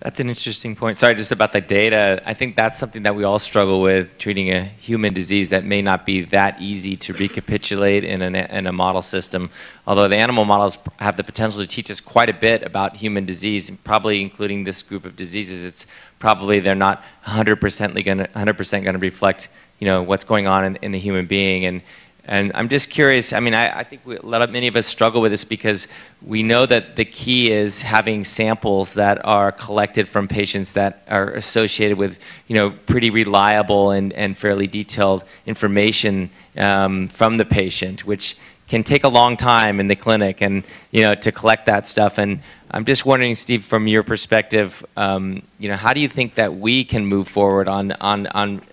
That's an interesting point. Sorry, just about the data. I think that's something that we all struggle with, treating a human disease that may not be that easy to recapitulate in a model system. Although the animal models have the potential to teach us quite a bit about human disease, probably including this group of diseases. It's probably they're not 100% going to reflect, you know, what's going on in the human being. And I'm just curious, I mean, I think many of us struggle with this because we know that the key is having samples that are collected from patients that are associated with, you know, pretty reliable and fairly detailed information from the patient, which can take a long time in the clinic and, you know, to collect that stuff. And I'm just wondering, Steve, from your perspective, you know, how do you think that we can move forward on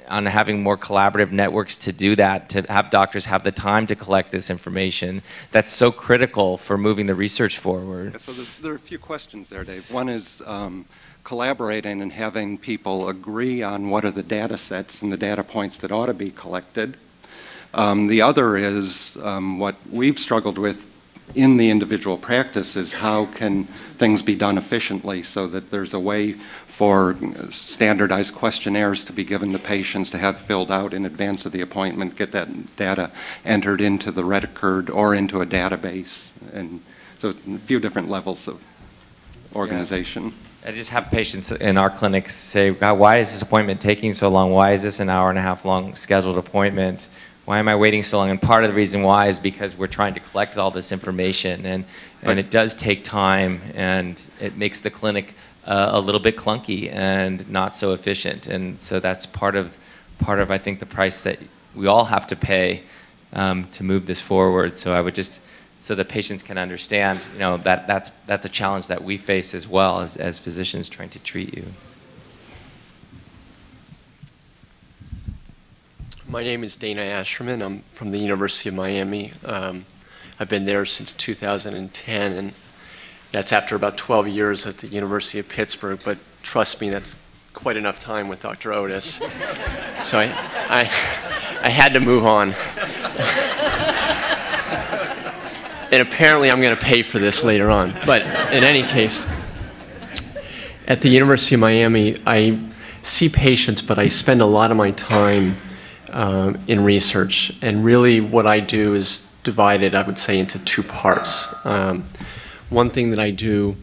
having more collaborative networks to do that, to have doctors have the time to collect this information that's so critical for moving the research forward? Yeah, so there are a few questions there, Dave. One is collaborating and having people agree on what are the data sets and the data points that ought to be collected. The other is what we've struggled with in the individual practice is how can things be done efficiently so that there's a way for standardized questionnaires to be given to patients to have filled out in advance of the appointment, get that data entered into the record or into a database. And so a few different levels of organization. Yeah. I just have patients in our clinics say, God, why is this appointment taking so long? Why is this an hour-and-a-half long scheduled appointment? Why am I waiting so long? And part of the reason why is because we're trying to collect all this information, and it does take time, and it makes the clinic a little bit clunky and not so efficient. And so that's part of I think the price that we all have to pay to move this forward. So I would just, so that patients can understand, you know, that's a challenge that we face as well as physicians trying to treat you. My name is Dana Ashram. I'm from the University of Miami. I've been there since 2010, and that's after about 12 years at the University of Pittsburgh, but trust me, that's quite enough time with Dr. Otis. So I had to move on. And apparently I'm going to pay for this later on. But in any case, at the University of Miami, I see patients, but I spend a lot of my time in research, and really what I do is divided, I would say, into two parts. One thing that I do,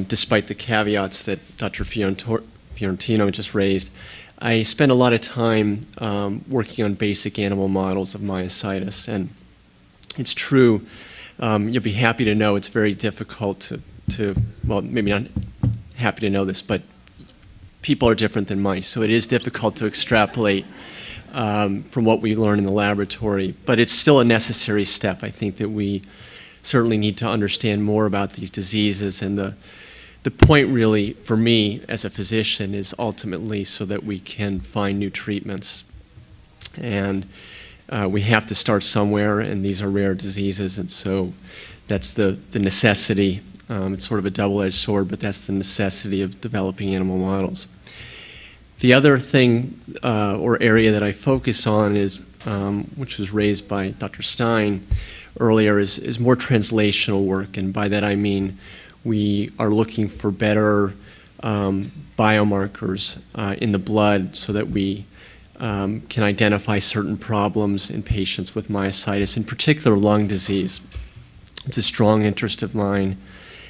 despite the caveats that Dr. Fiorentino just raised, I spend a lot of time working on basic animal models of myositis, and it's true, you'll be happy to know it's very difficult to well, maybe not happy to know this, but people are different than mice, so it is difficult to extrapolate from what we learn in the laboratory, but it's still a necessary step. I think that we certainly need to understand more about these diseases, and the point really for me as a physician is ultimately so that we can find new treatments. And we have to start somewhere, and these are rare diseases, and so that's the necessity. It's sort of a double-edged sword, but that's the necessity of developing animal models. The other thing or area that I focus on is, which was raised by Dr. Stein earlier, is more translational work. And by that I mean we are looking for better biomarkers in the blood so that we can identify certain problems in patients with myositis, in particular lung disease. It's a strong interest of mine.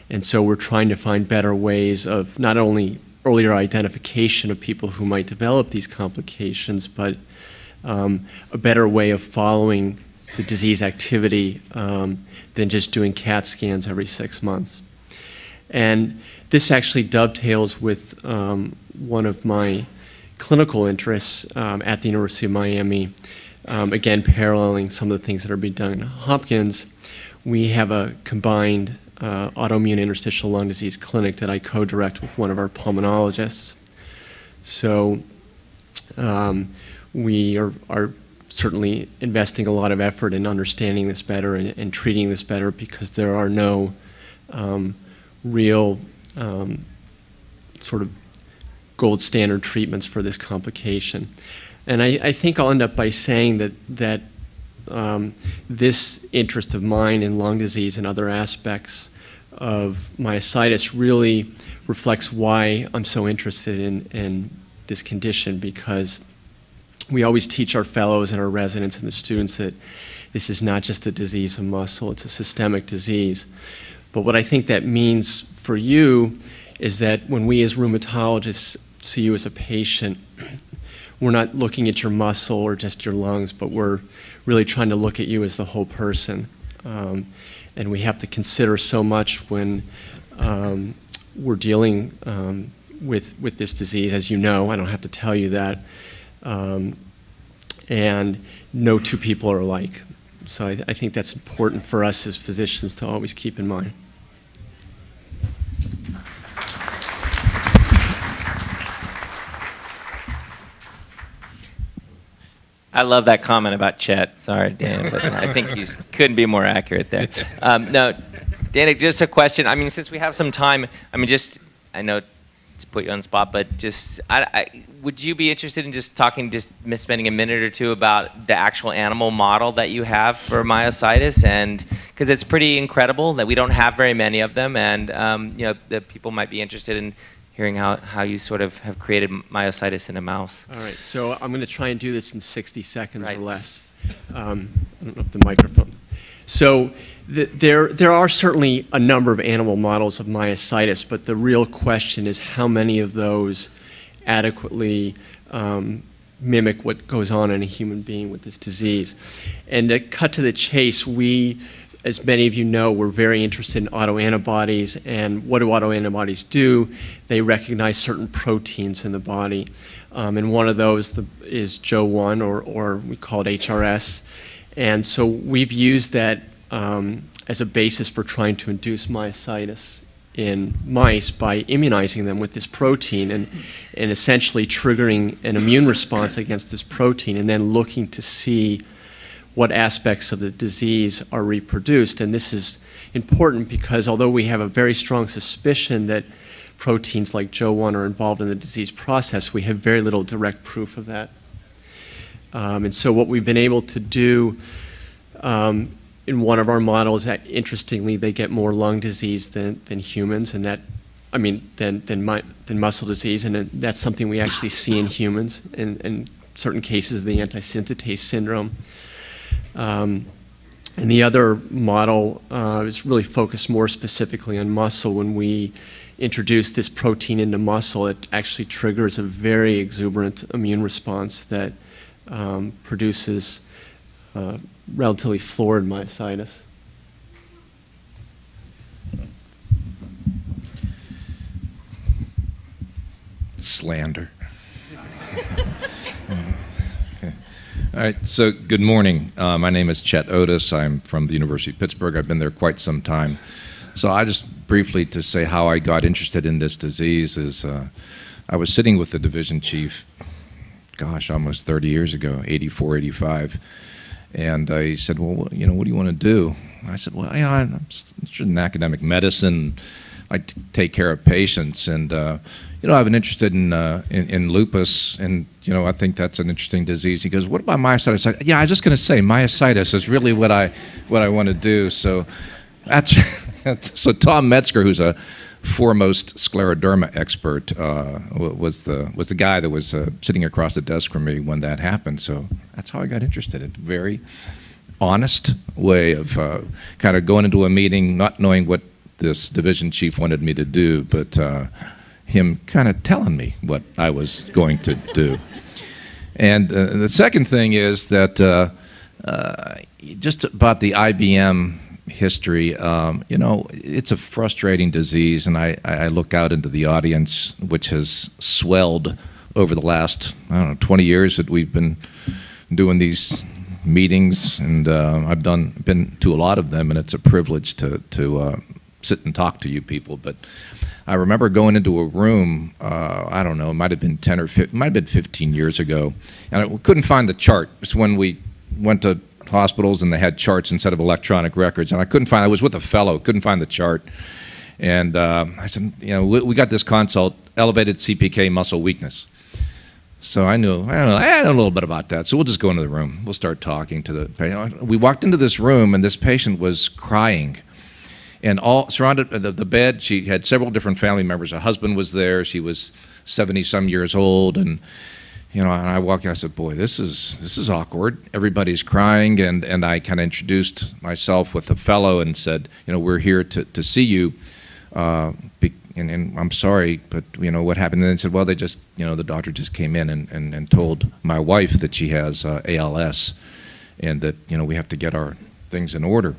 And so we're trying to find better ways of not only earlier identification of people who might develop these complications, but a better way of following the disease activity than just doing CAT scans every 6 months. And this actually dovetails with one of my clinical interests at the University of Miami, again paralleling some of the things that are being done at Hopkins. We have a combined autoimmune interstitial lung disease clinic that I co-direct with one of our pulmonologists. So we are certainly investing a lot of effort in understanding this better and treating this better, because there are no real sort of gold standard treatments for this complication. And I think I'll end up by saying that this interest of mine in lung disease and other aspects of myositis really reflects why I'm so interested in this condition, because we always teach our fellows and our residents and the students that this is not just a disease of muscle, it's a systemic disease. But what I think that means for you is that when we as rheumatologists see you as a patient, we're not looking at your muscle or just your lungs, but we're really trying to look at you as the whole person. And we have to consider so much when we're dealing with this disease, as you know. I don't have to tell you that. And no two people are alike. So I think that's important for us as physicians to always keep in mind. I love that comment about Chet. Sorry, Dan, but I think you couldn't be more accurate there. No, Dan, just a question. I mean, since we have some time, I mean, I know to put you on the spot, but would you be interested in just spending a minute or two about the actual animal model that you have for myositis? And because it's pretty incredible that we don't have very many of them, and that people might be interested in hearing how you sort of have created myositis in a mouse. All right, so I'm going to try and do this in 60 seconds or less. I don't know if the microphone. So there are certainly a number of animal models of myositis, but the real question is how many of those adequately mimic what goes on in a human being with this disease. And to cut to the chase, we, as many of you know, we're very interested in autoantibodies. And what do autoantibodies do? They recognize certain proteins in the body. And one of those is JO1, or we call it HRS. And so we've used that as a basis for trying to induce myositis in mice by immunizing them with this protein and essentially triggering an immune response against this protein, and then looking to see what aspects of the disease are reproduced. And this is important because although we have a very strong suspicion that proteins like JO1 are involved in the disease process, we have very little direct proof of that. And so what we've been able to do in one of our models, that interestingly they get more lung disease than humans, and than muscle disease, and that's something we actually see in humans in certain cases of the anti-synthetase syndrome. And the other model is really focused more specifically on muscle. When we introduce this protein into muscle, it actually triggers a very exuberant immune response that produces relatively florid myositis. Slander. Okay. All right, so good morning. My name is Chet Otis. I'm from the University of Pittsburgh. I've been there quite some time. So I just briefly to say how I got interested in this disease is I was sitting with the division chief, gosh, almost 30 years ago, 84, 85. And I said, well, what do you want to do? I said, well, I'm interested in academic medicine. I take care of patients, and I've been interested in lupus, and I think that's an interesting disease. He goes, what about myositis? I said, yeah, I was just going to say myositis is really what I want to do. So that's so Tom Metzger, who's a foremost scleroderma expert, was the guy that was sitting across the desk from me when that happened. So that's how I got interested. In a very honest way of kind of going into a meeting, not knowing what this division chief wanted me to do, but him kind of telling me what I was going to do. And the second thing is that just about the IBM history, it's a frustrating disease, and I look out into the audience, which has swelled over the last, 20 years that we've been doing these meetings, and I've been to a lot of them, and it's a privilege to sit and talk to you people. But I remember going into a room, I don't know, it might have been 10 or 15, might have been 15 years ago, and I couldn't find the chart. It's when we went to hospitals and they had charts instead of electronic records, and I was with a fellow, couldn't find the chart. And I said, we got this consult, elevated CPK muscle weakness. So I know a little bit about that, so we'll just go into the room. We'll start talking to the patient. We walked into this room, and this patient was crying. And all surrounded the bed, she had several different family members. Her husband was there. She was 70-some years old, and and I walked out. I said, "Boy, this is awkward. Everybody's crying." And I kind of introduced myself with a fellow and said, "We're here to see you, and I'm sorry, but what happened?" And they said, "Well, they just the doctor just came in and told my wife that she has ALS, and that we have to get our things in order."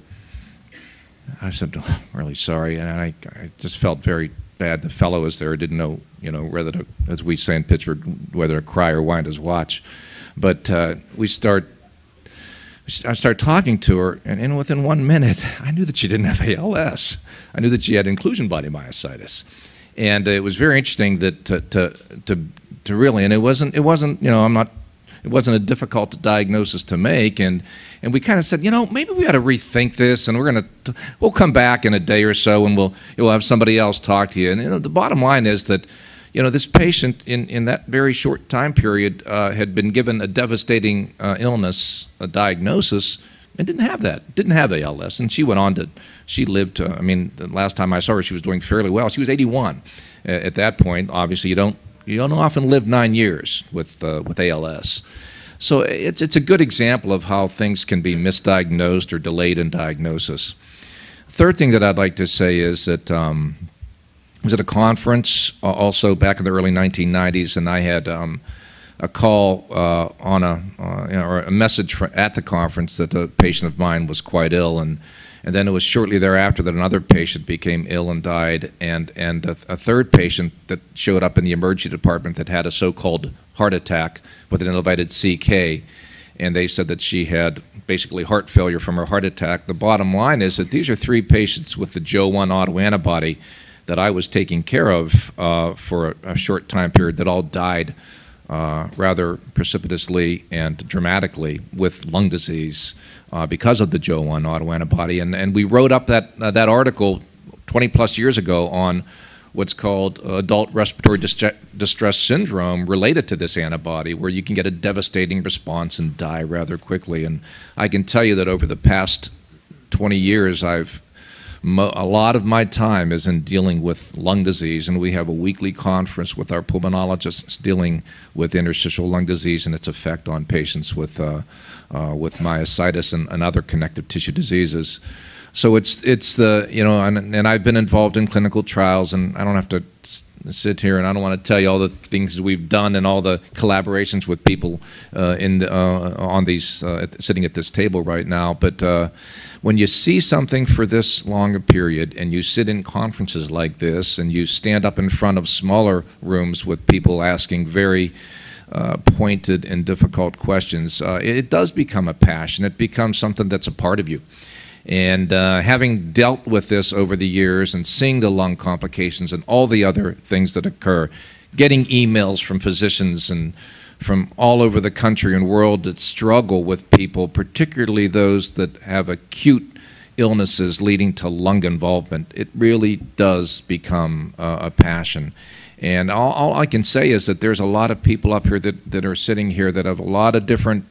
I said, "Oh, I'm really sorry," and I just felt very bad. The fellow was there, didn't know, whether to, as we say in Pittsburgh, whether to cry or wind his watch. But I started talking to her, and within 1 minute, I knew that she didn't have ALS. I knew that she had inclusion body myositis, and it was very interesting that to really, and it wasn't, it wasn't a difficult diagnosis to make, and we kind of said, maybe we ought to rethink this, and we'll come back in a day or so, and we'll have somebody else talk to you. And the bottom line is that, this patient in that very short time period had been given a devastating illness, a diagnosis, and didn't have ALS, and she went on to, she lived, the last time I saw her, she was doing fairly well. She was 81 at that point. Obviously, you don't often live 9 years with ALS. So it's a good example of how things can be misdiagnosed or delayed in diagnosis. Third thing that I'd like to say is that I was at a conference also back in the early 1990s, and I had a call on or a message at the conference that a patient of mine was quite ill, and then it was shortly thereafter that another patient became ill and died, and a third patient that showed up in the emergency department that had a so-called heart attack with an elevated CK, and they said that she had basically heart failure from her heart attack. The bottom line is that these are 3 patients with the Jo-1 autoantibody that I was taking care of for a short time period that all died rather precipitously and dramatically with lung disease because of the Jo-1 autoantibody. And we wrote up that article 20-plus years ago on what's called adult respiratory distress syndrome related to this antibody, where you can get a devastating response and die rather quickly. And I can tell you that over the past 20 years, a lot of my time is in dealing with lung disease, and we have a weekly conference with our pulmonologists dealing with interstitial lung disease and its effect on patients with myositis and other connective tissue diseases. So it's the, and I've been involved in clinical trials, and I don't have to sit here and I don't want to tell you all the things we've done and all the collaborations with people on these sitting at this table right now. But when you see something for this long a period, and you sit in conferences like this, and you stand up in front of smaller rooms with people asking very pointed and difficult questions, it does become a passion. It becomes something that's a part of you. And having dealt with this over the years and seeing the lung complications and all the other things that occur, getting emails from physicians and from all over the country and world that struggle with people, particularly those that have acute illnesses leading to lung involvement, it really does become a passion. And all I can say is that there's a lot of people up here that are sitting here that have a lot of different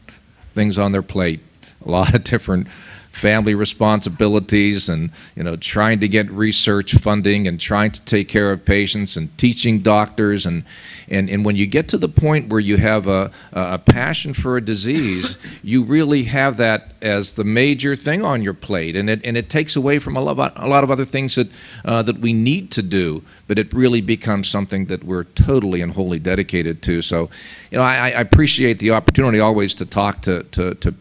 things on their plate, a lot of different family responsibilities, and trying to get research funding and trying to take care of patients and teaching doctors, and when you get to the point where you have a passion for a disease, you really have that as the major thing on your plate, and it takes away from a lot of other things that we need to do, but it really becomes something that we're totally and wholly dedicated to. So I appreciate the opportunity always to talk to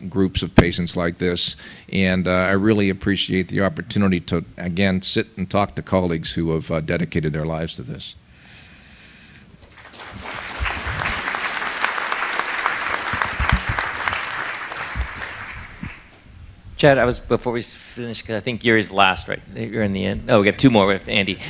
groups of patients like this, and I really appreciate the opportunity to, again, sit and talk to colleagues who have dedicated their lives to this. Chad, before we finish, because I think Yuri's last, right? You're in the end. Oh, we got 2 more with Andy.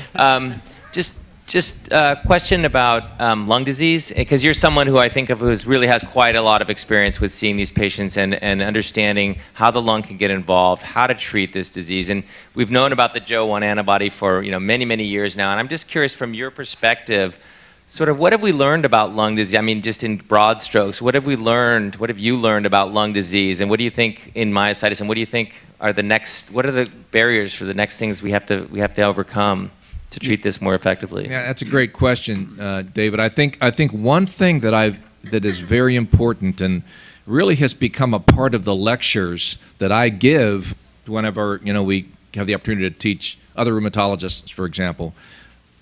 Just a question about lung disease, because you're someone who I think of who really has quite a lot of experience with seeing these patients and understanding how the lung can get involved, how to treat this disease. And we've known about the Jo-1 antibody for many, many years now. And I'm just curious, from your perspective, Sort of, what have we learned about lung disease? I mean, just in broad strokes, what have we learned? What have you learned about lung disease, and what do you think in myositis? And what do you think are the next? What are the barriers for the next things we have to overcome to treat this more effectively? Yeah, that's a great question, David. I think one thing that is very important and really has become a part of the lectures that I give whenever we have the opportunity to teach other rheumatologists, for example.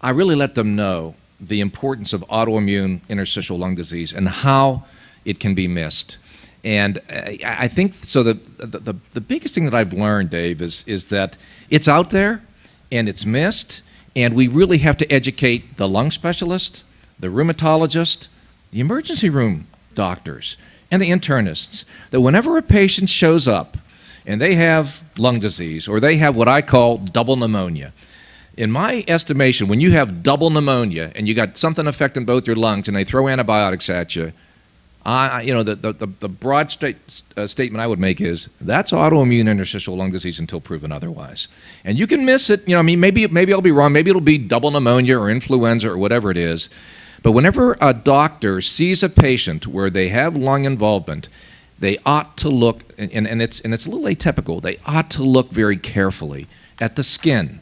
I really let them know the importance of autoimmune interstitial lung disease and how it can be missed. And I think so. The biggest thing that I've learned, Dave, is that it's out there and it's missed, and we really have to educate the lung specialist, the rheumatologist, the emergency room doctors, and the internists that whenever a patient shows up and they have lung disease or they have what I call double pneumonia. In my estimation, when you have double pneumonia and you got something affecting both your lungs and they throw antibiotics at you, the broad statement I would make is that's autoimmune interstitial lung disease until proven otherwise. And you can miss it. Maybe I'll be wrong. Maybe it'll be double pneumonia or influenza or whatever it is. But whenever a doctor sees a patient where they have lung involvement, they ought to look, and it's a little atypical. They ought to look very carefully at the skin,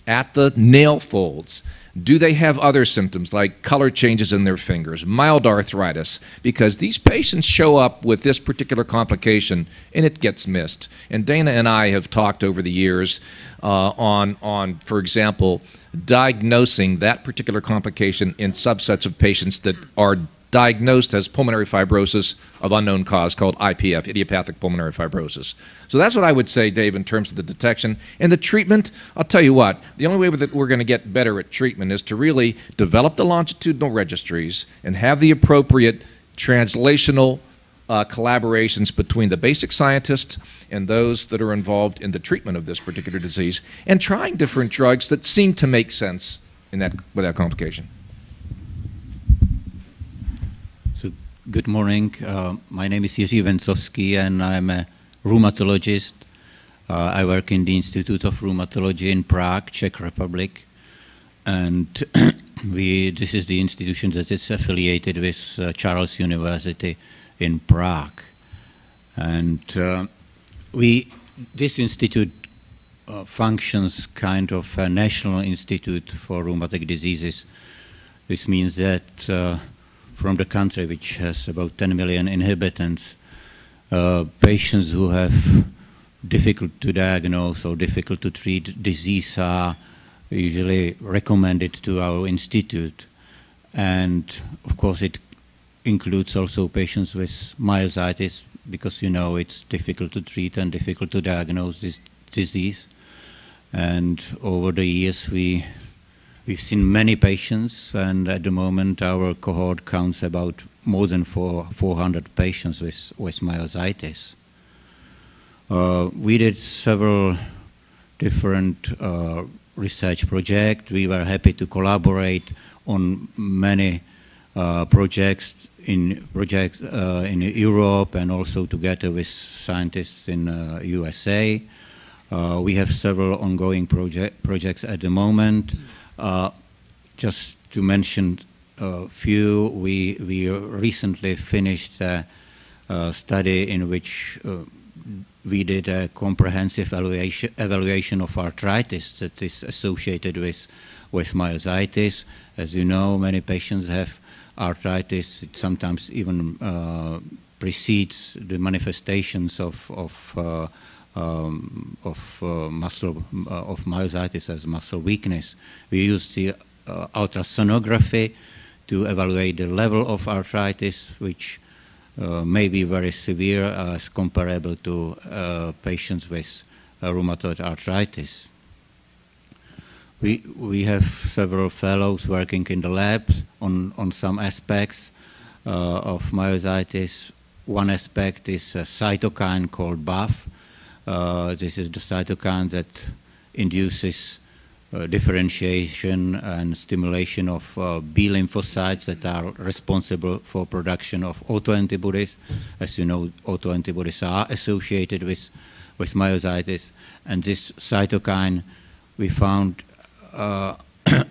at the nail folds. Do they have other symptoms like color changes in their fingers, mild arthritis? Because these patients show up with this particular complication and it gets missed. And Dana and I have talked over the years on, for example, diagnosing that particular complication in subsets of patients that are diagnosed as pulmonary fibrosis of unknown cause called IPF, idiopathic pulmonary fibrosis. So that's what I would say, Dave, in terms of the detection. And the treatment, I'll tell you what, the only way that we're going to get better at treatment is to really develop the longitudinal registries and have the appropriate translational collaborations between the basic scientists and those that are involved in the treatment of this particular disease, and trying different drugs that seem to make sense in with that complication. Good morning. My name is Jiří Vencovský, and I'm a rheumatologist. I work in the Institute of Rheumatology in Prague, Czech Republic. And this is the institution that is affiliated with Charles University in Prague. And this institute functions kind of a national institute for rheumatic diseases. This means that from the country, which has about 10 million inhabitants, patients who have difficult to diagnose or difficult to treat disease are usually recommended to our institute. And of course it includes also patients with myositis, because it's difficult to treat and difficult to diagnose this disease. And over the years we've seen many patients, and at the moment our cohort counts about more than 400 patients with myositis. We did several different research projects. We were happy to collaborate on many projects in Europe, and also together with scientists in USA. We have several ongoing projects at the moment. Just to mention a few, we recently finished a study in which we did a comprehensive evaluation of arthritis that is associated with myositis. As you know, many patients have arthritis. It sometimes even precedes the manifestations of myositis as muscle weakness. We used the ultrasonography to evaluate the level of arthritis, which may be very severe as comparable to patients with rheumatoid arthritis. We have several fellows working in the labs on some aspects of myositis. One aspect is a cytokine called BAF. This is the cytokine that induces differentiation and stimulation of B lymphocytes that are responsible for production of autoantibodies. As you know, autoantibodies are associated with myositis. And this cytokine we found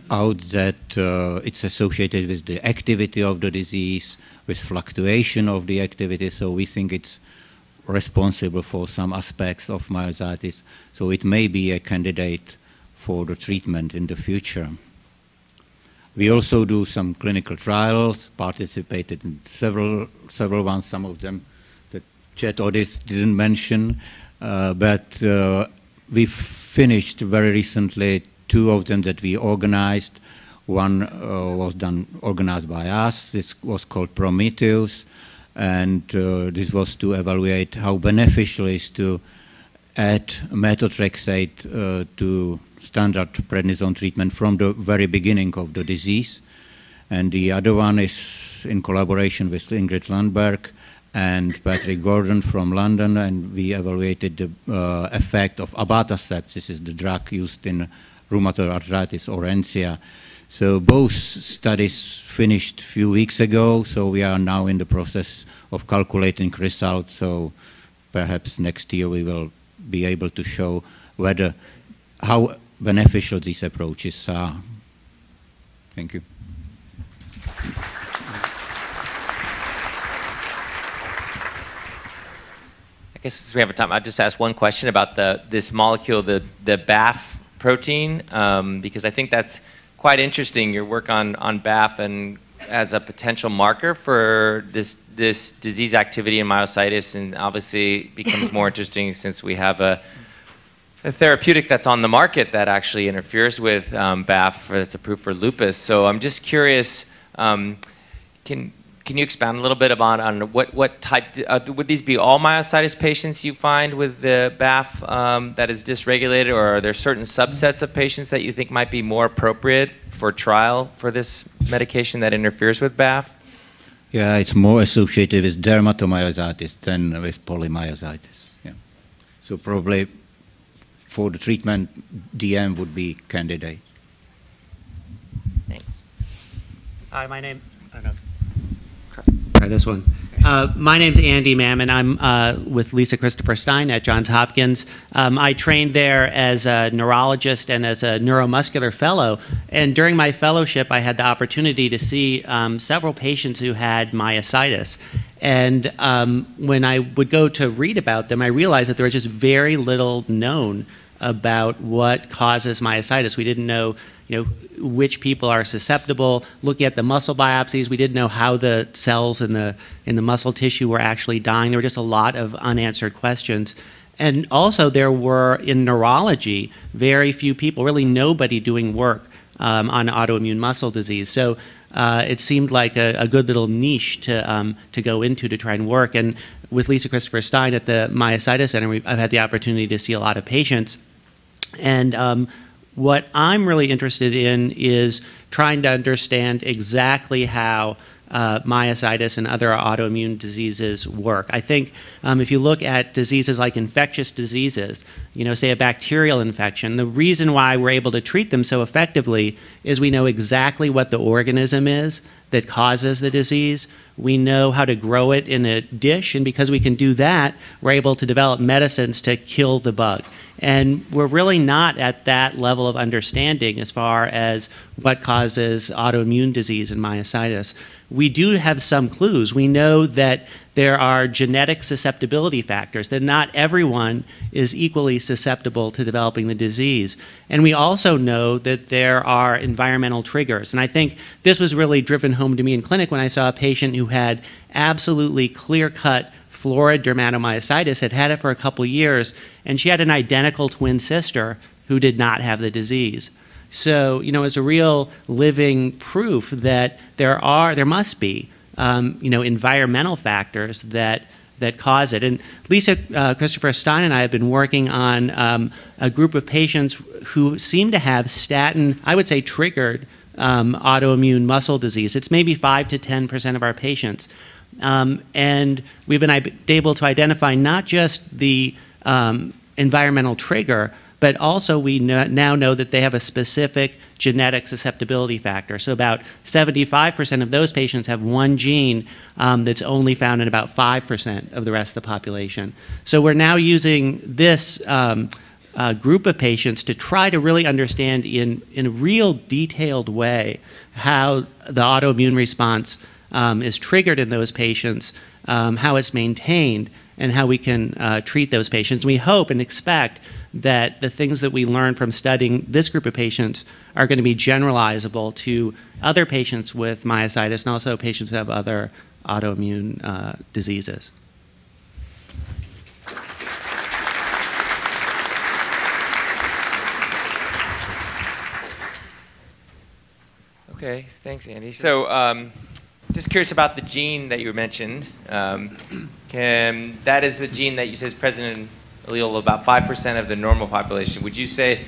out that it's associated with the activity of the disease, with fluctuation of the activity, so we think it's responsible for some aspects of myositis, so it may be a candidate for the treatment in the future. We also do some clinical trials, participated in several ones, some of them that Chet Otis didn't mention, but we finished very recently 2 of them that we organized. One was organized by us. This was called Prometheus, and this was to evaluate how beneficial it is to add methotrexate to standard prednisone treatment from the very beginning of the disease. And the other one is in collaboration with Ingrid Landberg and Patrick Gordon from London, and we evaluated the effect of abatacept. This is the drug used in rheumatoid arthritis or NCA. So both studies finished a few weeks ago, so we are now in the process of calculating results, so perhaps next year we will be able to show how beneficial these approaches are. Thank you. I guess since we have time, I'll just ask one question about this molecule, the BAF protein, because I think that's quite interesting, your work on BAF and as a potential marker for this disease activity in myositis, and obviously becomes more interesting since we have a therapeutic that's on the market that actually interferes with BAF that's approved for lupus. So I'm just curious, can you expand a little bit about on what type, would these be all myositis patients you find with the BAF that is dysregulated, or are there certain subsets of patients that you think might be more appropriate for trial for this medication that interferes with BAF? Yeah, it's more associated with dermatomyositis than with polymyositis. Yeah. So probably for the treatment, DM would be candidate. Thanks. Hi, my name, I don't know. Try this one. My name's Andy Mammon. I'm with Lisa Christopher Stein at Johns Hopkins. I trained there as a neurologist and as a neuromuscular fellow. And during my fellowship, I had the opportunity to see several patients who had myositis. And when I would go to read about them, I realized that there was just very little known about what causes myositis. We didn't know, which people are susceptible. Looking at the muscle biopsies, we didn't know how the cells in the muscle tissue were actually dying. There were just a lot of unanswered questions. And also there were, in neurology, very few people, really nobody doing work on autoimmune muscle disease. So it seemed like a good little niche to go into to try and work. And with Lisa Christopher Stein at the Myositis Center, I've had the opportunity to see a lot of patients. And what I'm really interested in is trying to understand exactly how myositis and other autoimmune diseases work. I think if you look at diseases like infectious diseases, say a bacterial infection, the reason why we're able to treat them so effectively is we know exactly what the organism is that causes the disease. We know how to grow it in a dish, and because we can do that, we're able to develop medicines to kill the bug. And we're really not at that level of understanding as far as what causes autoimmune disease and myositis. We do have some clues. We know that there are genetic susceptibility factors, that not everyone is equally susceptible to developing the disease. And we also know that there are environmental triggers. And I think this was really driven home to me in clinic when I saw a patient who had absolutely clear-cut florid dermatomyositis, had it for a couple years, and she had an identical twin sister who did not have the disease. So, it's a real living proof that there must be, environmental factors that cause it. And Lisa Christopher Stein and I have been working on a group of patients who seem to have statin, I would say, triggered autoimmune muscle disease. It's maybe 5 to 10% of our patients. And we've been able to identify not just the environmental trigger, but also we now know that they have a specific genetic susceptibility factor. So about 75% of those patients have one gene that's only found in about 5% of the rest of the population. So we're now using this group of patients to try to really understand in a real detailed way how the autoimmune response is triggered in those patients, how it's maintained, and how we can treat those patients. We hope and expect that the things that we learn from studying this group of patients are going to be generalizable to other patients with myositis and also patients who have other autoimmune diseases. Okay, thanks, Andy. So just curious about the gene that you mentioned. That is a gene that you said is present in allele of about 5% of the normal population. Would you say,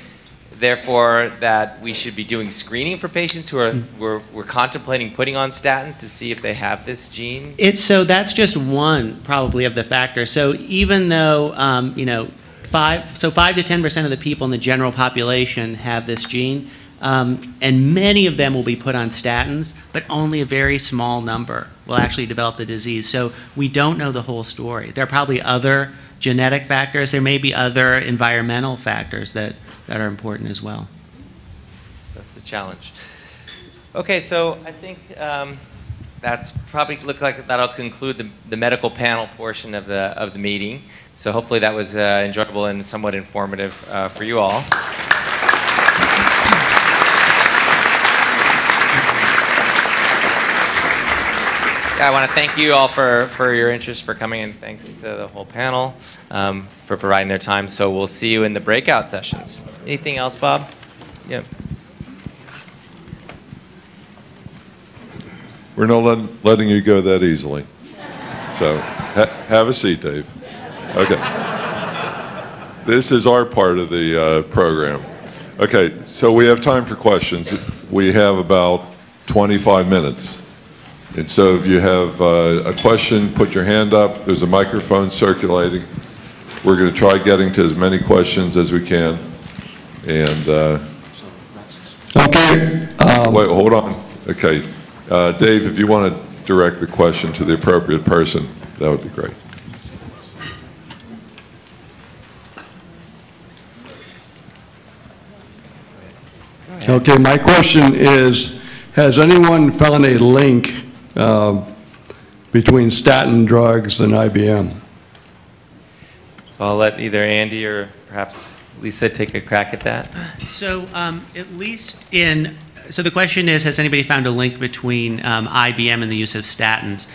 therefore, that we should be doing screening for patients who are we're contemplating putting on statins to see if they have this gene? So that's just one probably of the factors. So even though 5 to 10% of the people in the general population have this gene, and many of them will be put on statins, but only a very small number will actually develop the disease. So we don't know the whole story. There are probably other genetic factors. There may be other environmental factors that are important as well. That's the challenge. Okay, so I think that's probably look like that'll conclude the medical panel portion of the meeting. So hopefully that was enjoyable and somewhat informative for you all. I want to thank you all for your interest, for coming, and thanks to the whole panel for providing their time. So we'll see you in the breakout sessions. Anything else, Bob? Yeah. We're not letting you go that easily. So have a seat, Dave. Okay. This is our part of the program. Okay, so we have time for questions. We have about 25 minutes. And so if you have a question, put your hand up. There's a microphone circulating. We're going to try getting to as many questions as we can. And okay. Wait, hold on. Okay. Dave, if you want to direct the question to the appropriate person, that would be great. Okay, my question is, has anyone found a link between statin drugs and IBM? So I'll let either Andy or perhaps Lisa take a crack at that. So at least so the question is, has anybody found a link between IBM and the use of statins?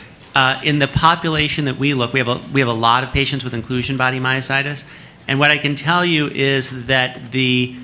In the population that we look, we have a lot of patients with inclusion body myositis, and what I can tell you is that the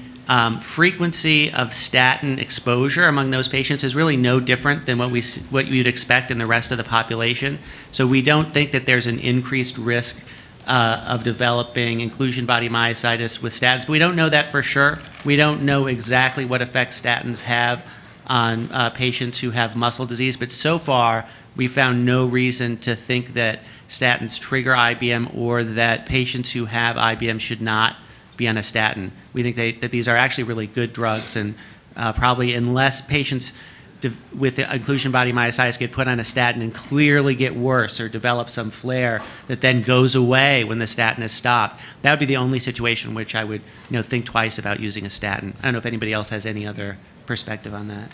frequency of statin exposure among those patients is really no different than what you'd expect in the rest of the population. So we don't think that there's an increased risk of developing inclusion body myositis with statins. But we don't know that for sure. We don't know exactly what effects statins have on patients who have muscle disease. But so far, we found no reason to think that statins trigger IBM or that patients who have IBM should not be on a statin. We think that these are actually really good drugs, and probably unless patients with inclusion body myositis get put on a statin and clearly get worse or develop some flare that then goes away when the statin is stopped, that would be the only situation in which I would think twice about using a statin. I don't know if anybody else has any other perspective on that.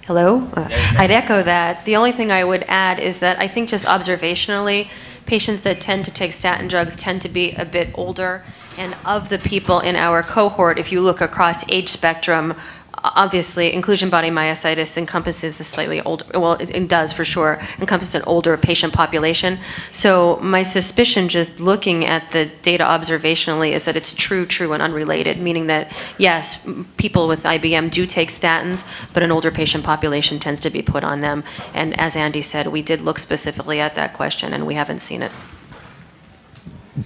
Hello. I'd echo that. The only thing I would add is that I think just observationally, patients that tend to take statin drugs tend to be a bit older. And of the people in our cohort, if you look across age spectrum, obviously inclusion body myositis encompasses a slightly older, well, it does for sure, encompass an older patient population. So my suspicion just looking at the data observationally is that it's true, and unrelated, meaning that yes, people with IBM do take statins, but an older patient population tends to be put on them. And as Andy said, we did look specifically at that question and we haven't seen it.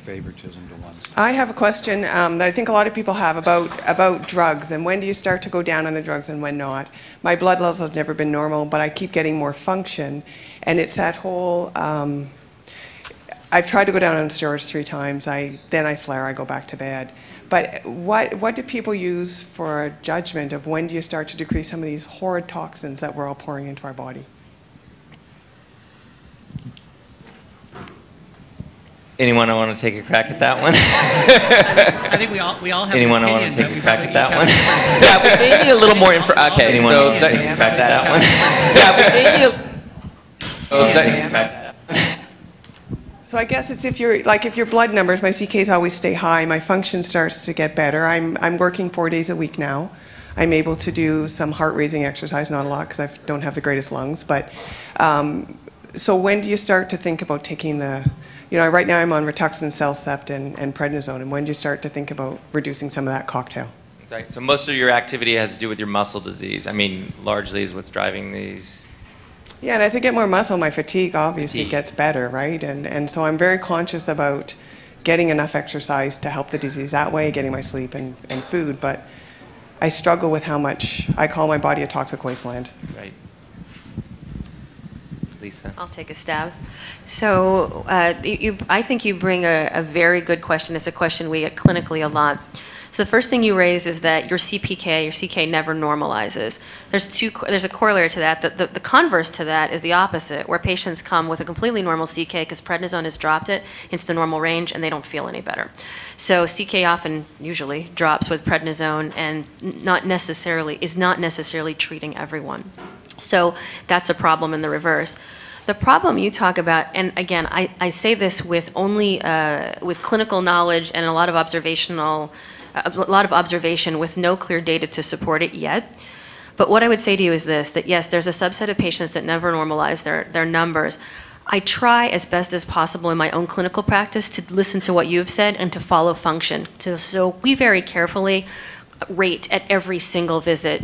Favoritism to one. I have a question that I think a lot of people have about drugs, and when do you start to go down on the drugs and when not? My blood levels have never been normal, but I keep getting more function, and it's that whole, I've tried to go down on steroids 3 times, then I flare, I go back to bed. But what do people use for a judgment of when do you start to decrease some of these horrid toxins that we're all pouring into our body? Anyone want to take a crack at that one? I think we all have Anyone an want opinion, to take but a we crack probably at that each one? have- Yeah, but maybe a little more info. Okay, anyone so want to take a crack at that one? Yeah, but maybe. So I guess it's if your blood numbers, my CKs always stay high, my function starts to get better. I'm working 4 days a week now. I'm able to do some heart-raising exercise, not a lot because I don't have the greatest lungs. But so when do you start to think about taking right now I'm on Rituxan, Cellcept, and prednisone. And when do you start to think about reducing some of that cocktail? Right. So most of your activity has to do with your muscle disease. I mean, largely is what's driving these. Yeah, and as I get more muscle, my fatigue obviously gets better, right? And so I'm very conscious about getting enough exercise to help the disease that way, getting my sleep and food. But I struggle with how much I call my body a toxic wasteland. Right. Lisa? I'll take a stab. So I think you bring a very good question. It's a question we get clinically a lot. So the first thing you raise is that your CK never normalizes. There's a corollary to that. The converse to that is the opposite, where patients come with a completely normal CK because prednisone has dropped it into the normal range and they don't feel any better. So CK usually drops with prednisone and is not necessarily treating everyone. So that's a problem in the reverse. The problem you talk about, and again, I say this with clinical knowledge and a lot of observation with no clear data to support it yet. But what I would say to you is this, that yes, there's a subset of patients that never normalize their numbers. I try as best as possible in my own clinical practice to listen to what you've said and to follow function. So we very carefully rate at every single visit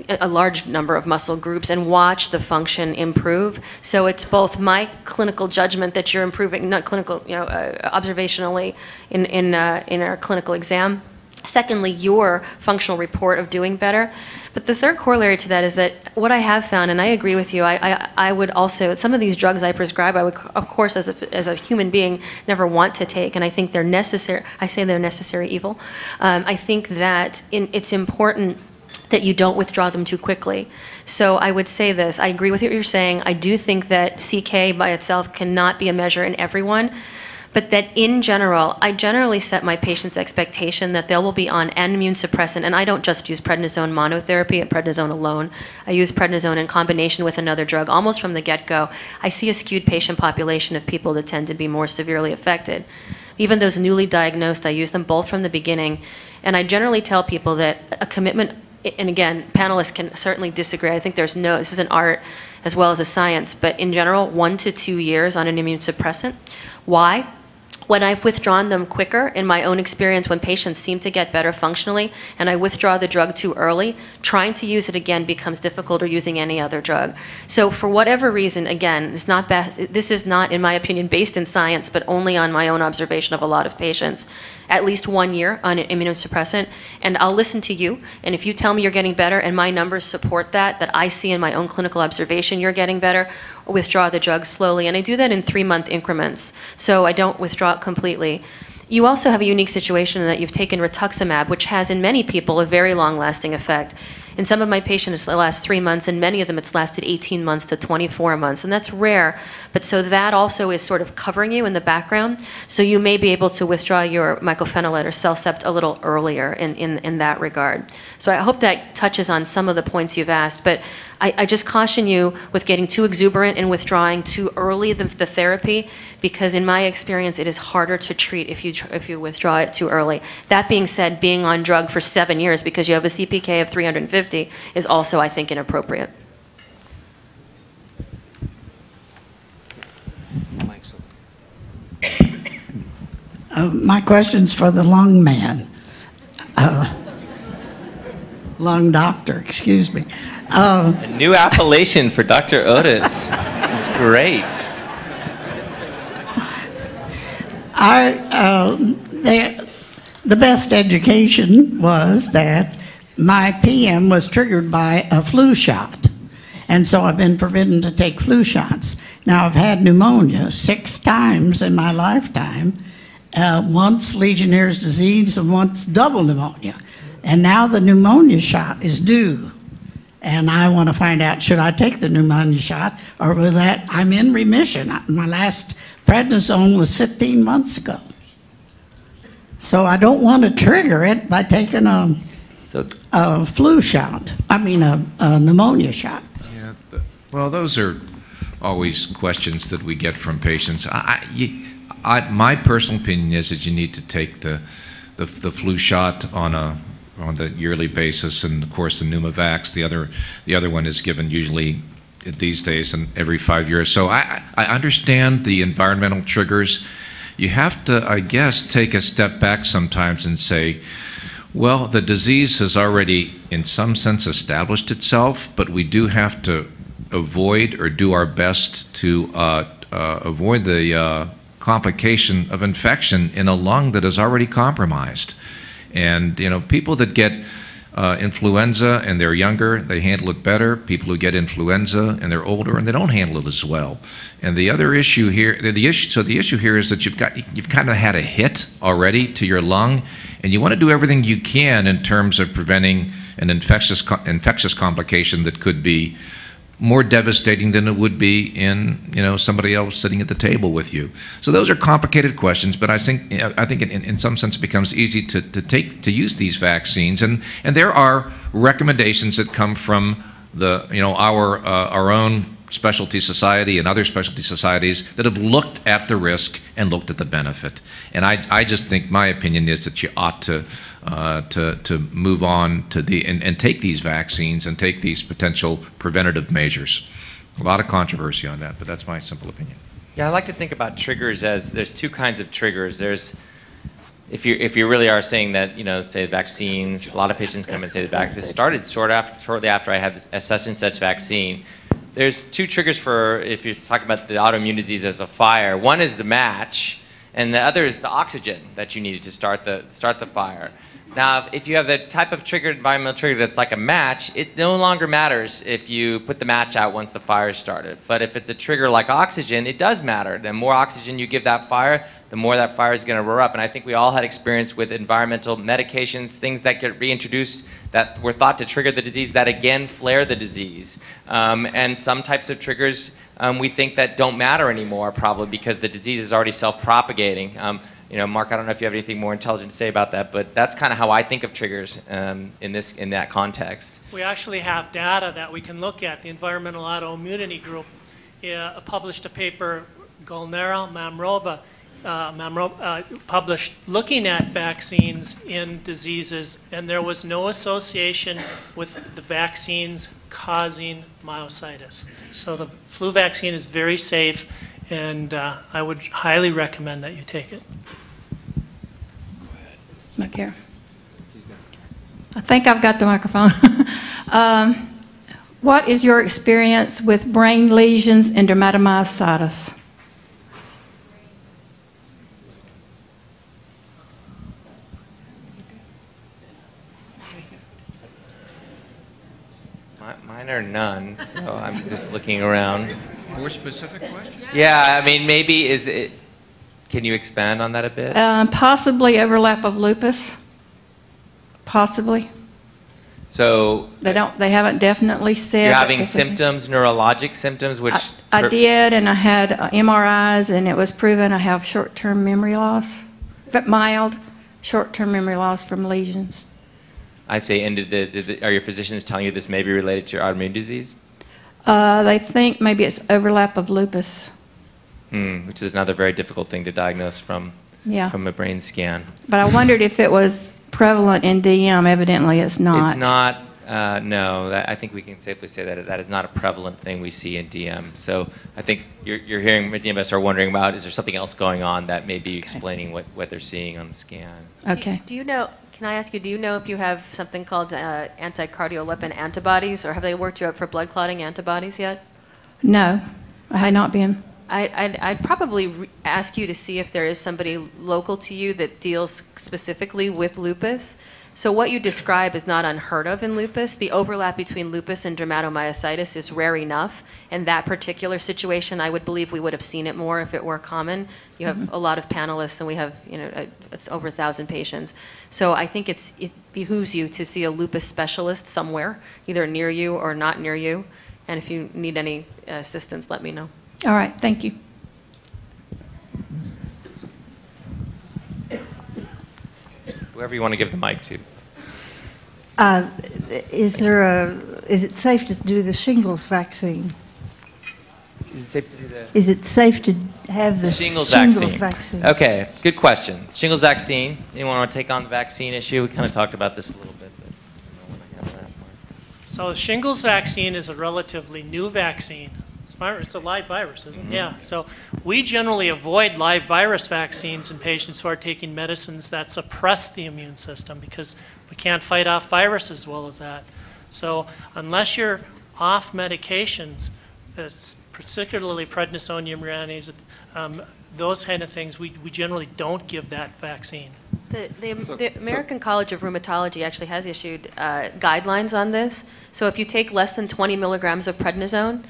a large number of muscle groups and watch the function improve. So it's both my clinical judgment that you're improving, not clinical, observationally in our clinical exam. Secondly, your functional report of doing better. But the third corollary to that is that what I have found, and I agree with you, I would also, some of these drugs I prescribe, I would, of course, as a human being, never want to take, and I think they're necessary. I say they're necessary evil. I think that it's important that you don't withdraw them too quickly. So I would say this, I agree with what you're saying. I do think that CK by itself cannot be a measure in everyone, but that in general, I generally set my patients' expectation that they will be on an immune suppressant, and I don't just use prednisone monotherapy and prednisone alone. I use prednisone in combination with another drug almost from the get-go. I see a skewed patient population of people that tend to be more severely affected. Even those newly diagnosed, I use them both from the beginning, and I generally tell people that a commitment, and again, panelists can certainly disagree. I think this is an art as well as a science, but in general, 1 to 2 years on an immune suppressant. Why? When I've withdrawn them quicker, in my own experience, when patients seem to get better functionally, and I withdraw the drug too early, trying to use it again becomes difficult, or using any other drug. So for whatever reason, again, this is not, in my opinion, based in science, but only on my own observation of a lot of patients. At least 1 year on an immunosuppressant, and I'll listen to you, and if you tell me you're getting better and my numbers support that I see in my own clinical observation you're getting better, withdraw the drug slowly, and I do that in 3-month increments, so I don't withdraw it completely. You also have a unique situation in that you've taken rituximab, which has in many people a very long-lasting effect. In some of my patients, it lasts 3 months, and many of them it's lasted 18 months to 24 months, and that's rare. But so that also is sort of covering you in the background, so you may be able to withdraw your mycophenolate or Cellcept a little earlier in that regard. So I hope that touches on some of the points you've asked, but I just caution you with getting too exuberant and withdrawing too early the therapy, because in my experience it is harder to treat if you withdraw it too early. That being said, being on drug for 7 years because you have a CPK of 350 is also, I think, inappropriate. My question's for the lung man. Lung doctor, excuse me. A new appellation for Dr. Otis. This is great. The best education was that my PM was triggered by a flu shot, and so I've been forbidden to take flu shots. Now, I've had pneumonia 6 times in my lifetime, once Legionnaire's disease and once double pneumonia, and now the pneumonia shot is due. And I want to find out, should I take the pneumonia shot, or will that, I'm in remission. My last prednisone was 15 months ago. So I don't want to trigger it by taking a flu shot, a pneumonia shot. Yeah, well, those are always questions that we get from patients. My personal opinion is that you need to take the flu shot on the yearly basis, and of course the Pneumovax. The other one is given usually these days and every 5 years. So I understand the environmental triggers. You have to, I guess, take a step back sometimes and say, well, the disease has already, in some sense, established itself, but we do have to avoid or do our best to avoid the complication of infection in a lung that is already compromised. And, you know, people that get influenza and they're younger, they handle it better. People who get influenza and they're older and they don't handle it as well. And the other issue here, the issue here is that you've kind of had a hit already to your lung, and you want to do everything you can in terms of preventing an infectious complication that could be more devastating than it would be in, you know, somebody else sitting at the table with you. So those are complicated questions, but I think in some sense it becomes easy to use these vaccines, and there are recommendations that come from our own specialty society and other specialty societies that have looked at the risk and looked at the benefit. And I just think my opinion is that you ought to move on to and take these vaccines and take these potential preventative measures. A lot of controversy on that, but that's my simple opinion. Yeah, I like to think about triggers as there's two kinds of triggers. There's if you really are saying that, you know, say vaccines, a lot of patients come and say this started shortly after I had a such and such vaccine. There's two triggers for, if you're talking about the autoimmune disease as a fire. One is the match, and the other is the oxygen that you needed to start the fire. Now, if you have the type of environmental trigger that's like a match, it no longer matters if you put the match out once the fire started. But if it's a trigger like oxygen, it does matter. The more oxygen you give that fire, the more that fire is going to roar up. And I think we all had experience with environmental medications, things that get reintroduced that were thought to trigger the disease that again flare the disease. And some types of triggers we think that don't matter anymore, probably because the disease is already self-propagating. You know, Mark, I don't know if you have anything more intelligent to say about that, but that's kind of how I think of triggers in that context. We actually have data that we can look at. The Environmental Autoimmunity Group published a paper, Golnera, Mamrova, published looking at vaccines in diseases, and there was no association with the vaccines causing myositis. So the flu vaccine is very safe, and I would highly recommend that you take it. Look here. I think I've got the microphone. What is your experience with brain lesions and dermatomyositis? Mine are none, so I'm just looking around. More specific question? Yeah, I mean, maybe is it. Can you expand on that a bit? Possibly overlap of lupus. Possibly. So they haven't definitely said. You're having symptoms, neurologic symptoms, which I did, and I had MRIs, and it was proven I have short-term memory loss, but mild short-term memory loss from lesions. I say, and are your physicians telling you this may be related to your autoimmune disease? They think maybe it's overlap of lupus. Which is another very difficult thing to diagnose from a brain scan. But I wondered if it was prevalent in DM. Evidently, it's not. It's not. No, I think we can safely say that that is not a prevalent thing we see in DM. So I think you're hearing many of us are wondering about, is there something else going on that may be explaining what they're seeing on the scan? Okay. Do you know? Can I ask you, do you know if you have something called anti-cardiolipin antibodies, or have they worked you up for blood clotting antibodies yet? No, I had not been. I'd probably ask you to see if there is somebody local to you that deals specifically with lupus. So what you describe is not unheard of in lupus. The overlap between lupus and dermatomyositis is rare enough. In that particular situation, I would believe we would have seen it more if it were common. You have a lot of panelists, and we have over 1,000 patients. So I think behooves you to see a lupus specialist somewhere, either near you or not near you. And if you need any assistance, let me know. All right, thank you. Whoever you want to give the mic to. Is it safe to do the shingles vaccine? Is it safe to do the... Is it safe to have the shingles vaccine? Okay, good question. Shingles vaccine. Anyone want to take on the vaccine issue? We kind of talked about this a little bit. But I don't want to have that part. So the shingles vaccine is a relatively new vaccine. It's a live virus, isn't it? Yeah. So we generally avoid live virus vaccines in patients who are taking medicines that suppress the immune system because we can't fight off virus as well as that. So unless you're off medications, particularly prednisone, immunoranase, those kind of things, we generally don't give that vaccine. The American College of Rheumatology actually has issued guidelines on this. So if you take less than 20 milligrams of prednisone,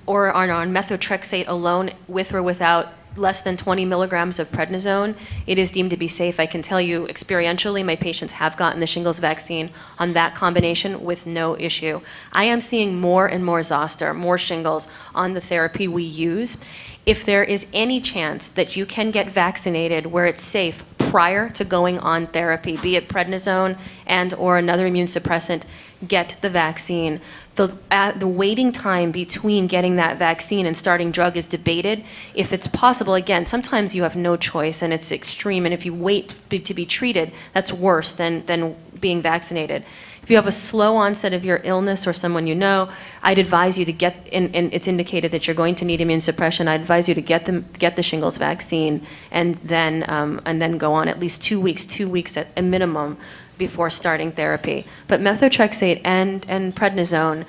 or are on methotrexate alone with or without less than 20 milligrams of prednisone, it is deemed to be safe. I can tell you experientially, my patients have gotten the shingles vaccine on that combination with no issue. I am seeing more and more zoster, more shingles on the therapy we use. If there is any chance that you can get vaccinated where it's safe prior to going on therapy, be it prednisone and or another immune suppressant, get the vaccine. The waiting time between getting that vaccine and starting drug is debated. If it's possible, again, sometimes you have no choice and it's extreme, and if you wait to be treated, that's worse than being vaccinated. If you have a slow onset of your illness or someone you know, I'd advise you to get, and it's indicated that you're going to need immune suppression, I'd advise you to get the shingles vaccine and then go on at least 2 weeks at a minimum before starting therapy. But methotrexate and prednisone,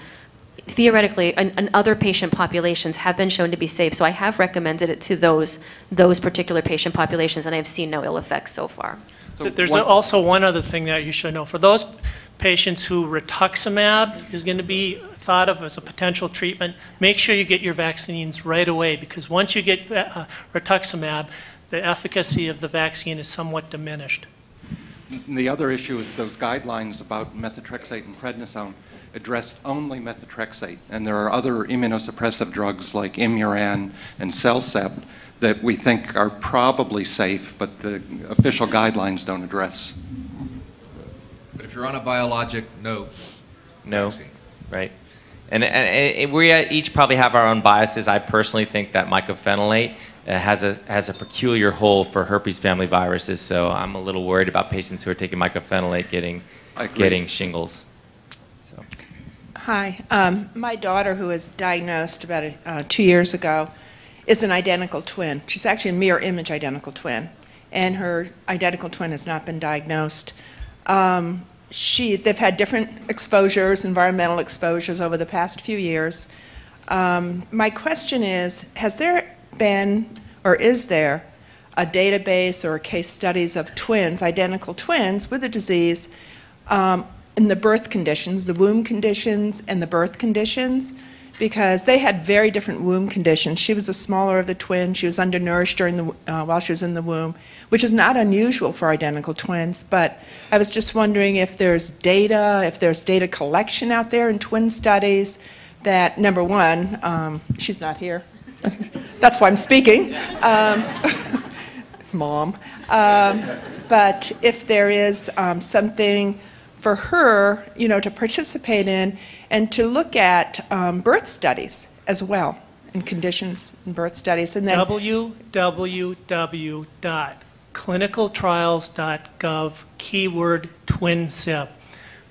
theoretically, and other patient populations have been shown to be safe. So I have recommended it to those particular patient populations, and I have seen no ill effects so far. There's also one other thing that you should know. For those patients who rituximab is going to be thought of as a potential treatment, make sure you get your vaccines right away, because once you get rituximab, the efficacy of the vaccine is somewhat diminished. The other issue is those guidelines about methotrexate and prednisone addressed only methotrexate, and there are other immunosuppressive drugs like Imuran and Cellcept that we think are probably safe, but the official guidelines don't address. But if you're on a biologic, no. Vaccine. Right. And we each probably have our own biases. I personally think that mycophenolate has a peculiar hole for herpes family viruses, so I'm a little worried about patients who are taking mycophenolate getting shingles. So. Hi, my daughter, who was diagnosed about 2 years ago, is an identical twin. She's actually a mirror image identical twin, and her identical twin has not been diagnosed. They've had different exposures, environmental exposures over the past few years. My question is, has there been, or is there, a database or case studies of twins, identical twins with the disease in the birth conditions, the womb conditions and the birth conditions? Because they had very different womb conditions. She was the smaller of the twins. She was undernourished while she was in the womb, which is not unusual for identical twins. But I was just wondering if there's data collection out there in twin studies that, number one, she's not here. That's why I'm speaking, Mom. But if there is something for her, to participate in, and to look at birth studies as well, and conditions in birth studies, and then www.clinicaltrials.gov keyword twin SIB.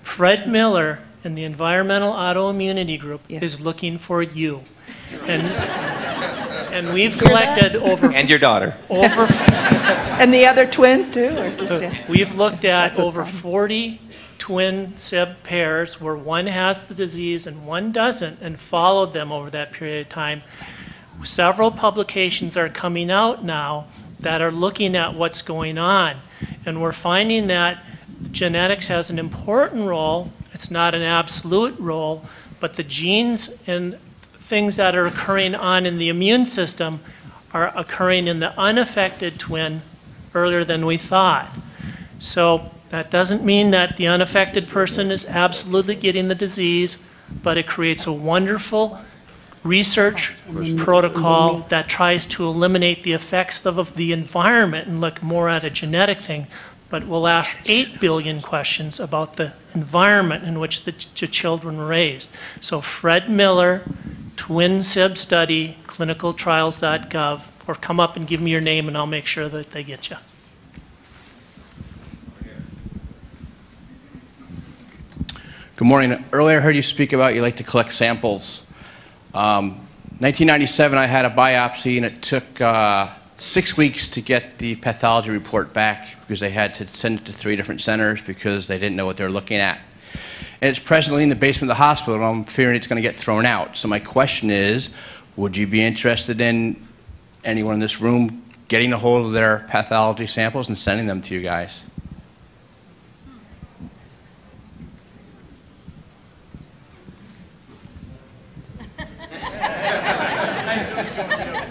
Fred Miller in the Environmental Autoimmunity Group is looking for you. And we've collected over... And your daughter. And the other twin, too? Or just we've looked at over 40 twin SIB pairs where one has the disease and one doesn't, and followed them over that period of time. Several publications are coming out now that are looking at what's going on. And we're finding that genetics has an important role. It's not an absolute role, but the genes and things that are occurring on in the immune system are occurring in the unaffected twin earlier than we thought. So That doesn't mean that the unaffected person is absolutely getting the disease, but it creates a wonderful research protocol that tries to eliminate the effects of the environment and look more at a genetic thing, but will ask 8 billion questions about the environment in which the children were raised. So Fred Miller, Twin SIB Study, clinicaltrials.gov, or come up and give me your name and I'll make sure that they get you. Good morning. Earlier I heard you speak about you like to collect samples. 1997 I had a biopsy and it took 6 weeks to get the pathology report back because they had to send it to 3 different centers because they didn't know what they were looking at. And it's presently in the basement of the hospital and I'm fearing it's going to get thrown out. So my question is, would you be interested in anyone in this room getting a hold of their pathology samples and sending them to you guys?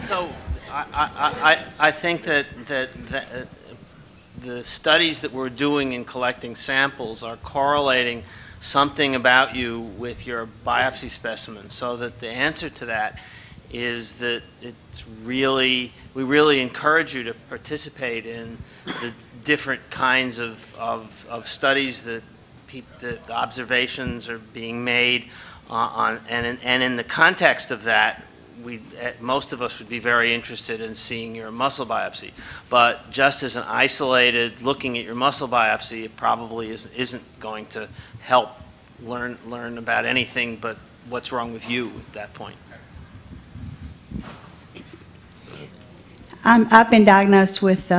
So I think that the studies that we're doing in collecting samples are correlating something about you with your biopsy specimen, so that the answer to that is that we really encourage you to participate in the different kinds of studies that the observations are being made and in the context of that, most of us would be very interested in seeing your muscle biopsy. But just as an isolated looking at your muscle biopsy, it probably isn't going to help learn about anything but what's wrong with you at that point. I've been diagnosed with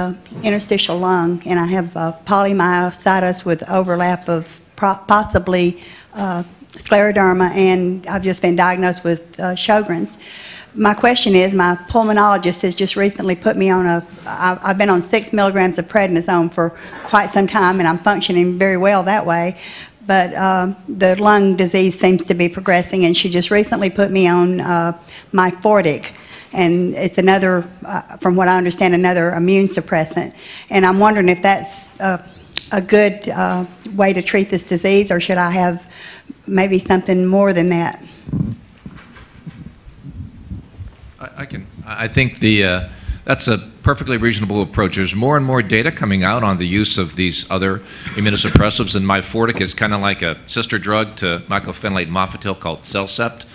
interstitial lung, and I have polymyositis with overlap of possibly scleroderma, and I've just been diagnosed with Sjogren's. My question is, my pulmonologist has just recently put me on I've been on 6 milligrams of prednisone for quite some time, and I'm functioning very well that way. But the lung disease seems to be progressing, and she just recently put me on Myfortic. And it's another, from what I understand, another immune suppressant. And I'm wondering if that's a good way to treat this disease, or should I have maybe something more than that? I think that's a perfectly reasonable approach. There's more and more data coming out on the use of these other immunosuppressives, and Myfortic is kind of like a sister drug to mycophenolate mofetil called Cellcept.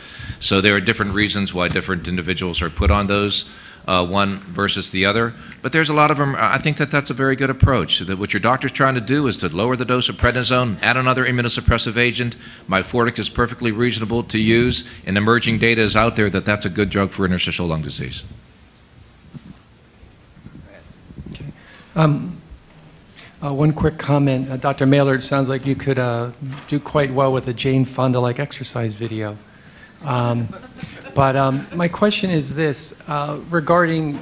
So there are different reasons why different individuals are put on those, one versus the other. But there's a lot of them. I think that's a very good approach. That what your doctor's trying to do is to lower the dose of prednisone, add another immunosuppressive agent. Myfortic is perfectly reasonable to use, and emerging data is out there that that's a good drug for interstitial lung disease. One quick comment. Dr. Maylard, sounds like you could do quite well with a Jane Fonda-like exercise video. But my question is this, regarding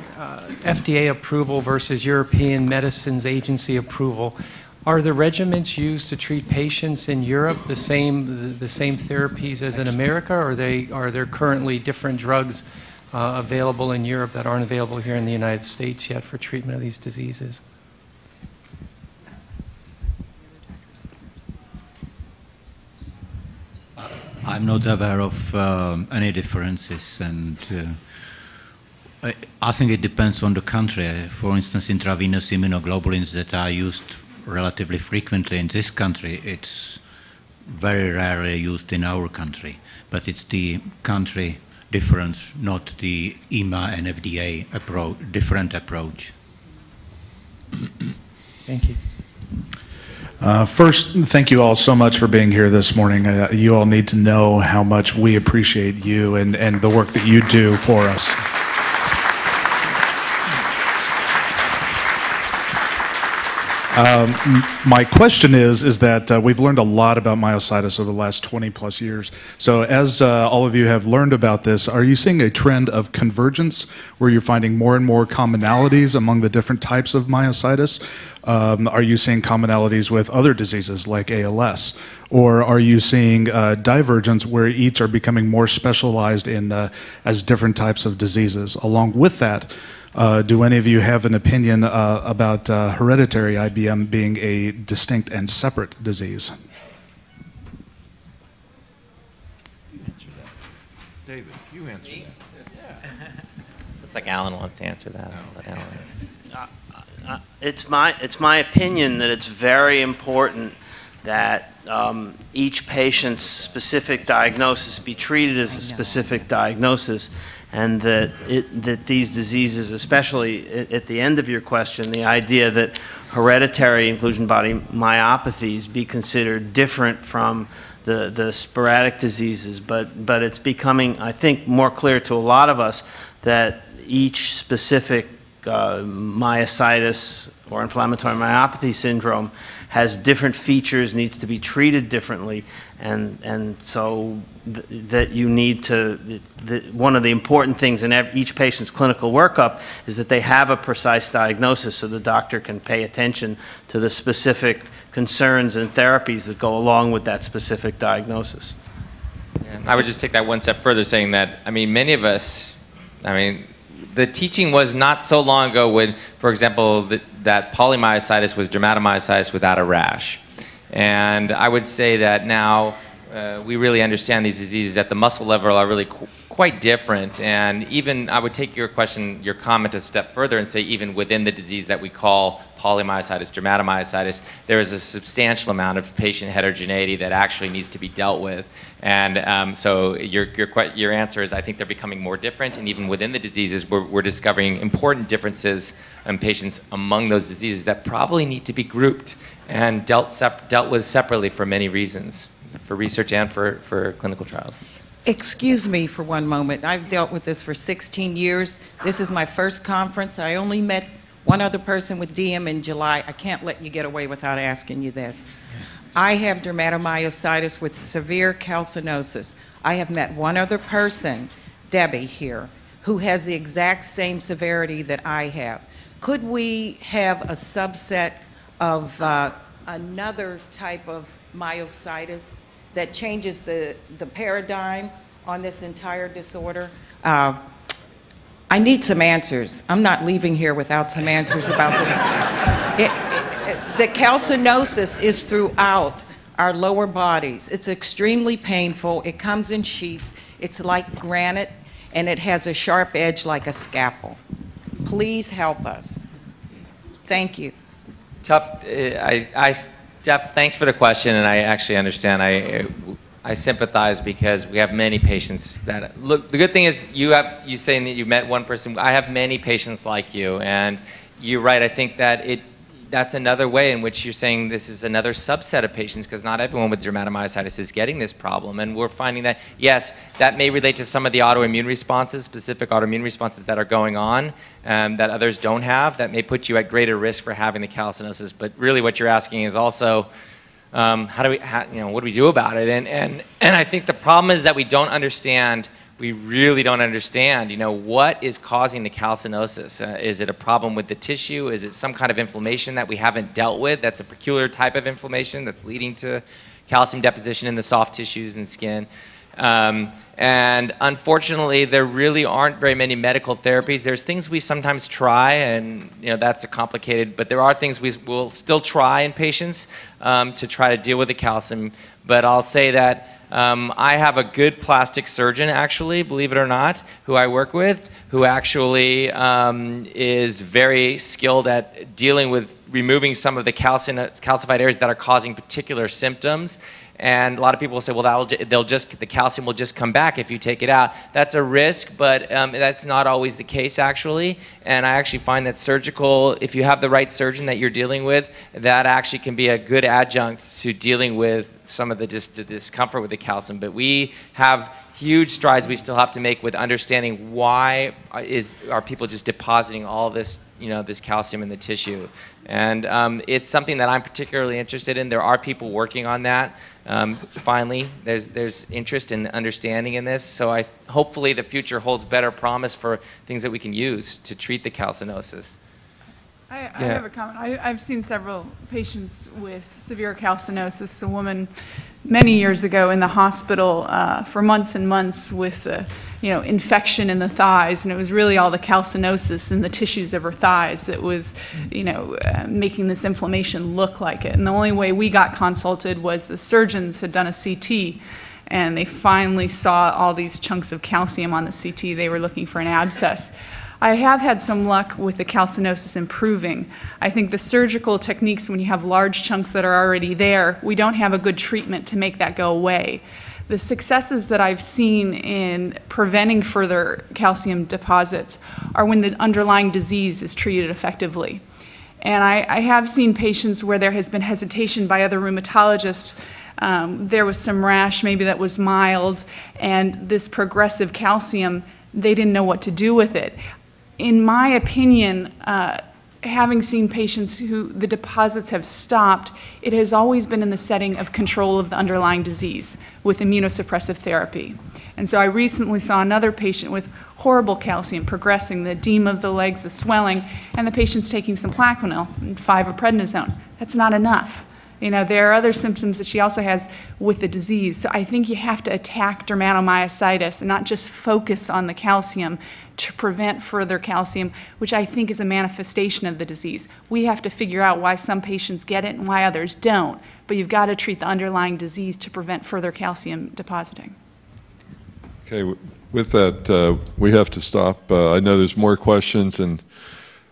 FDA approval versus European Medicines Agency approval, are the regimens used to treat patients in Europe the same therapies as in America, or are there currently different drugs available in Europe that aren't available here in the United States yet for treatment of these diseases? I'm not aware of any differences, and I think it depends on the country. For instance, intravenous immunoglobulins that are used relatively frequently in this country, it's very rarely used in our country. But it's the country difference, not the EMA and FDA different approach. Thank you. First, thank you all so much for being here this morning. You all need to know how much we appreciate you and the work that you do for us. My question is that we've learned a lot about myositis over the last 20 plus years. So as all of you have learned about this, are you seeing a trend of convergence where you're finding more and more commonalities among the different types of myositis? Are you seeing commonalities with other diseases like ALS? Or are you seeing divergence where each are becoming more specialized in as different types of diseases? Along with that, do any of you have an opinion about hereditary IBM being a distinct and separate disease? David, you answer that. Looks like Alan wants to answer that. It's my opinion that it's very important that each patient's specific diagnosis be treated as a specific diagnosis, and that these diseases, especially at the end of your question, the idea that hereditary inclusion body myopathies be considered different from the sporadic diseases, but it's becoming, I think, more clear to a lot of us that each specific myositis or inflammatory myopathy syndrome has different features, needs to be treated differently, and so that you need to, one of the important things in each patient's clinical workup is that they have a precise diagnosis so the doctor can pay attention to the specific concerns and therapies that go along with that specific diagnosis. And I would just take that one step further, saying that, I mean, many of us, I mean, the teaching was not so long ago when, for example, that polymyositis was dermatomyositis without a rash. And I would say that now we really understand these diseases at the muscle level are really quite different. And even, I would take your question, your comment a step further and say even within the disease that we call polymyositis, dermatomyositis, there is a substantial amount of patient heterogeneity that actually needs to be dealt with. And so your answer is, I think they're becoming more different, and even within the diseases, we're discovering important differences in patients among those diseases that probably need to be grouped and dealt with separately for many reasons, for research and for clinical trials. Excuse me for one moment. I've dealt with this for 16 years. This is my first conference. I only met one other person with DM in July. I can't let you get away without asking you this. I have dermatomyositis with severe calcinosis. I have met one other person, Debbie here, who has the exact same severity that I have. Could we have a subset of another type of myositis that changes the paradigm on this entire disorder? I need some answers. I'm not leaving here without some answers about this. The calcinosis is throughout our lower bodies. It's extremely painful. It comes in sheets. It's like granite, and it has a sharp edge like a scalpel. Please help us. Thank you. Tough. Jeff, thanks for the question, and I actually understand. I sympathize because we have many patients that look. The good thing is you saying that you met one person. I have many patients like you, and you're right. I think that that's another way in which you're saying this is another subset of patients, because not everyone with dermatomyositis is getting this problem, and we're finding that yes, that may relate to some of the autoimmune responses, specific autoimmune responses that are going on that others don't have. That may put you at greater risk for having the calcinosis. But really, what you're asking is also, what do we do about it? And I think the problem is that we don't understand. We really don't understand, what is causing the calcinosis. Is it a problem with the tissue? Is it some kind of inflammation that we haven't dealt with? That's a peculiar type of inflammation that's leading to calcium deposition in the soft tissues and skin. And unfortunately, there really aren't very many medical therapies. There's things we sometimes try, and that's a complicated, but there are things we will still try in patients to try to deal with the calcium. But I'll say that I have a good plastic surgeon, actually, believe it or not, who I work with, who actually is very skilled at dealing with removing some of the calcified areas that are causing particular symptoms. And a lot of people will say, well, the calcium will just come back if you take it out. That's a risk, but that's not always the case, actually. And I actually find that surgical, if you have the right surgeon that you're dealing with, that actually can be a good adjunct to dealing with some of the discomfort with the calcium. But we have huge strides we still have to make with understanding why are people just depositing all this this calcium in the tissue. And it's something that I'm particularly interested in. There are people working on that. Finally, there's interest in understanding in this. So hopefully the future holds better promise for things that we can use to treat the calcinosis. I have a comment. I've seen several patients with severe calcinosis. A woman many years ago in the hospital for months and months with infection in the thighs, and it was really all the calcinosis in the tissues of her thighs that was making this inflammation look like it. And the only way we got consulted was the surgeons had done a CT, and they finally saw all these chunks of calcium on the CT. They were looking for an abscess. I have had some luck with the calcinosis improving. I think the surgical techniques, when you have large chunks that are already there, we don't have a good treatment to make that go away. The successes that I've seen in preventing further calcium deposits are when the underlying disease is treated effectively. And I have seen patients where there has been hesitation by other rheumatologists. There was some rash, maybe that was mild, and this progressive calcium, they didn't know what to do with it. In my opinion, having seen patients who the deposits have stopped, it has always been in the setting of control of the underlying disease with immunosuppressive therapy. And so I recently saw another patient with horrible calcium progressing, the edema of the legs, the swelling, and the patient's taking some Plaquenil and 5 of prednisone. That's not enough. There are other symptoms that she also has with the disease. So I think you have to attack dermatomyositis and not just focus on the calcium to prevent further calcium, which I think is a manifestation of the disease. We have to figure out why some patients get it and why others don't. But you've got to treat the underlying disease to prevent further calcium depositing. Okay, with that, we have to stop. I know there's more questions, and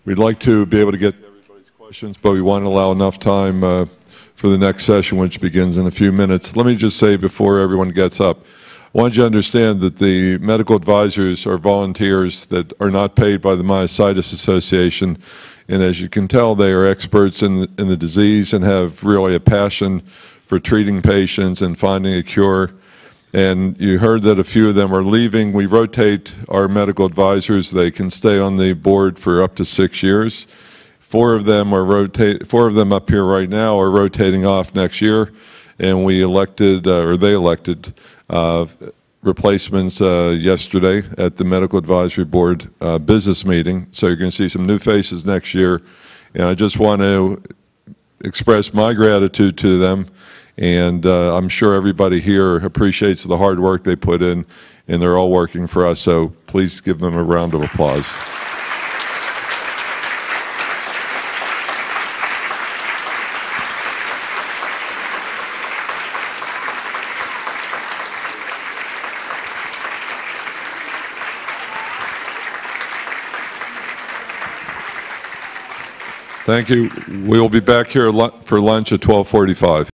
we'd like to be able to get everybody's questions, but we want to allow enough time for the next session, which begins in a few minutes. Let me just say before everyone gets up, I want you to understand that the medical advisors are volunteers that are not paid by the Myositis Association, and as you can tell, they are experts in the disease and have really a passion for treating patients and finding a cure. And you heard that a few of them are leaving. We rotate our medical advisors. They can stay on the board for up to 6 years. 4 of them up here right now are rotating off next year, and we elected, or they elected, replacements yesterday at the Medical Advisory Board business meeting. So you're going to see some new faces next year, and I just want to express my gratitude to them, and I'm sure everybody here appreciates the hard work they put in, and they're all working for us, so please give them a round of applause. Thank you. We will be back here for lunch at 12:45.